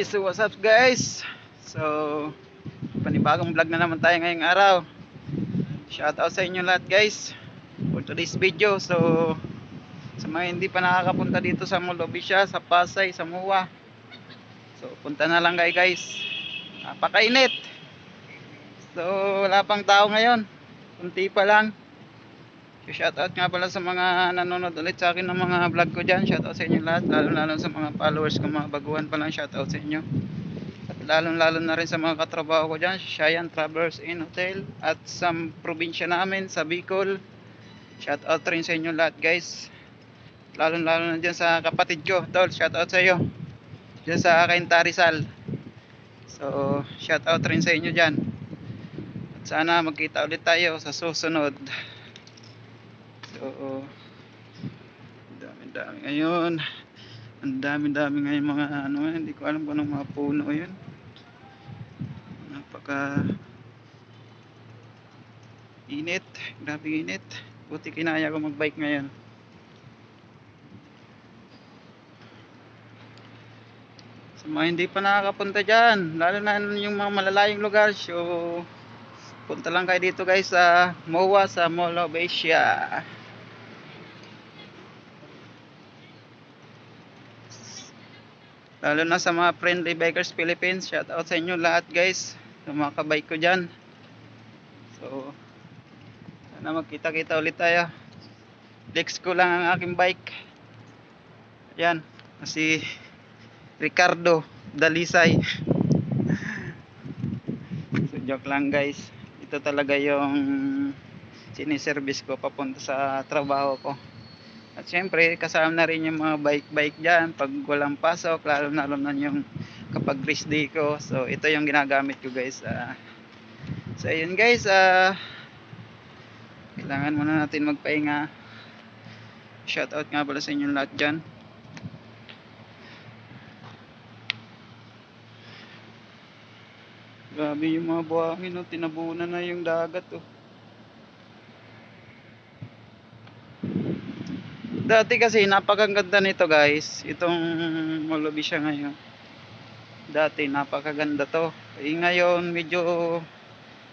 So what's up guys? So panibagong vlog na naman tayo ngayong araw. Shout out sa inyo lahat guys for today's video. So sa mga hindi pa nakakapunta dito sa Molobisha, sa Pasay, sa Muwa, so punta na lang kayo guys. Napakainit. So wala pang tao ngayon, kunti pa lang. So shout out nga pala sa mga nanonood ulit sa akin ng mga vlog ko dyan. Shout out sa inyo lahat, lalo sa mga followers ko, mga baguhan pa lang. Shout out sa inyo. Lalo na rin sa mga katrabaho ko dyan, Shayan Travelers in Hotel at sa probinsya namin sa Bicol. Shout out rin sa inyo lahat guys. Lalo na dyan sa kapatid ko, Tol, shout out sa iyo dyan sa Cainta Rizal. So shout out rin sa inyo dyan. At sana magkita ulit tayo sa susunod. So dami ngayon. Ang dami ngayon mga ano, hindi ko alam kung anong mga puno yun. Napaka init, grabe init. Buti kinaya ko magbike ngayon. Sa mga hindi pa nakakapunta dyan, lalo na yung mga malalayong lugar, so punta lang kayo dito guys sa MOA, sa Mall of Asia. Lalo na sa mga friendly bikers Philippines, shout out sa inyo lahat guys, sa mga kabike ko dyan. So sana magkita-kita ulit tayo. Flex ko lang ang aking bike. Ayan, si Ricardo Dalisay. So joke lang guys. Ito talaga yung siniservice ko papunta sa trabaho ko. At syempre kasama na rin yung mga bike dyan pag walang pasok, lalo na yung kapag rest day ko. So ito yung ginagamit ko guys. So ayun guys, kailangan muna natin magpahinga. Shoutout nga pala sa inyo lahat dyan. Grabe yung mga buhangin, no? Tinabunan na yung dagat. Oh. Dati kasi napakaganda nito guys, itong Molobisha ngayon. Dati napakaganda to. Ngayon medyo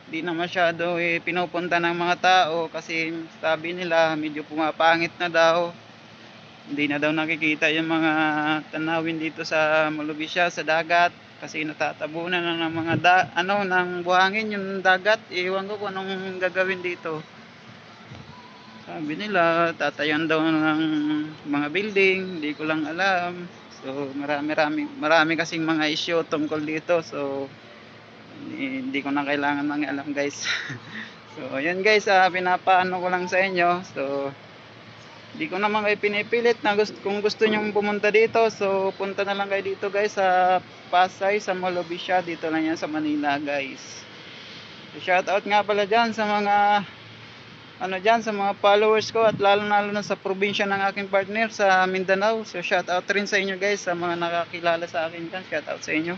di na masyado pinupunta ng mga tao kasi sabi nila medyo pumapangit na daw. Hindi na daw nakikita yung mga tanawin dito sa Molobisha, sa dagat, kasi natatabunan na ng mga ng buhangin yung dagat. Iwan ko kung anong gagawin dito. Sabi nila tatayan daw ng mga building, hindi ko lang alam. So marami kasing mga issue tungkol dito. So hindi ko na kailangan mangialam guys. So ayan guys, pinapaano ko lang sa inyo. So hindi ko naman kayo pinipilit na kung gusto nyo pumunta dito, so punta na lang kayo dito guys sa Pasay, sa Molobisha. Dito lang yan sa Manila guys. So shout out nga pala dyan sa mga dyan, sa mga followers ko, at lalo na sa probinsya ng aking partner sa Mindanao. So shout out rin sa inyo guys, sa mga nakakilala sa akin dyan. Shout out sa inyo.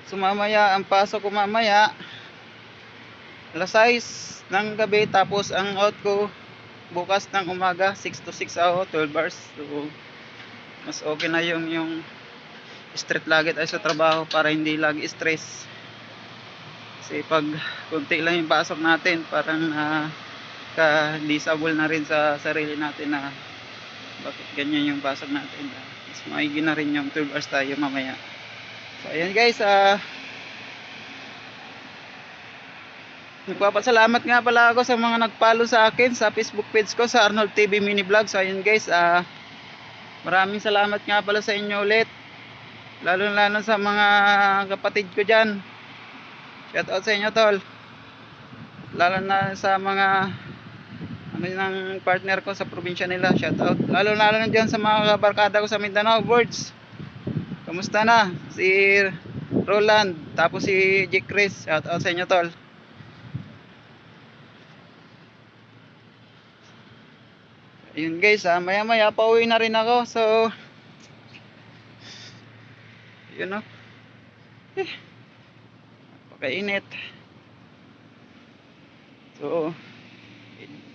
So mamaya, ang pasok ko mamaya alas 6 ng gabi, tapos ang out ko bukas ng umaga 6 to 6 ako, 12 hours. So mas okay na yung straight lagi tayo sa trabaho para hindi lagi stress. Kasi pag kunti lang yung pasok natin, parang ka-disable na rin sa sarili natin na bakit ganyan yung pasok natin. Mas maigi na rin yung 12 hours tayo mamaya. So ayan guys, nagpapasalamat nga pala ako sa mga nag-follow sa akin sa Facebook page ko, sa Arnold TV Mini Vlog. So ayun guys, maraming salamat nga pala sa inyo ulit, lalo sa mga kapatid ko dyan. Shout out sa inyo tol, lalo na sa mga ng partner ko sa probinsya nila. Shout out lalo na dyan sa mga kabarkada ko sa Mindanao. Words, kamusta na si Roland, tapos si Jake Chris. Shout out sa inyo tol. Ayun guys, maya pauwi na rin ako. So yun, no? Napakainit. So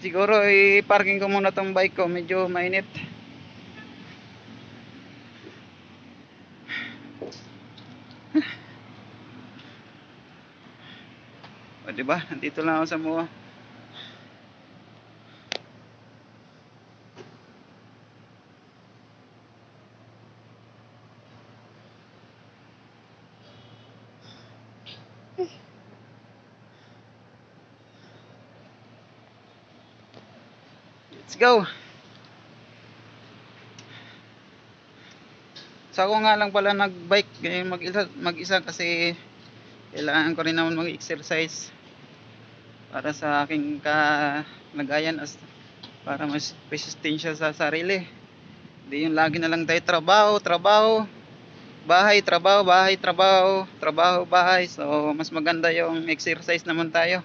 siguro i-parking ko muna tong bike ko, medyo mainit. di ba? Nandito lang ako sa MOA. Let's go. So ako nga lang pala nag-bike ngayon mag-isa kasi kailangan ko rin naman mag-exercise para sa aking kalagayan para mas resistensya sa sarili. Hindi yung lagi na lang tayo trabaho, trabaho, bahay, trabaho, bahay, trabaho, trabaho, bahay. So mas maganda yung exercise naman tayo.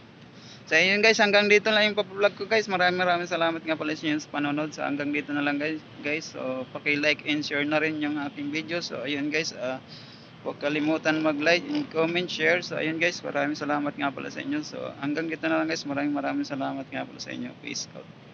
So ayun guys, hanggang dito lang yung pa-vlog ko guys. Maraming salamat nga pala sa inyo sa panonood. So hanggang dito na lang guys. So paki-like and share na rin yung aking video. So ayun guys, huwag kalimutan mag-like and comment, share. So ayun guys, maraming salamat nga pala sa inyo. So hanggang dito na lang guys. Maraming salamat nga pala sa inyo. Peace out.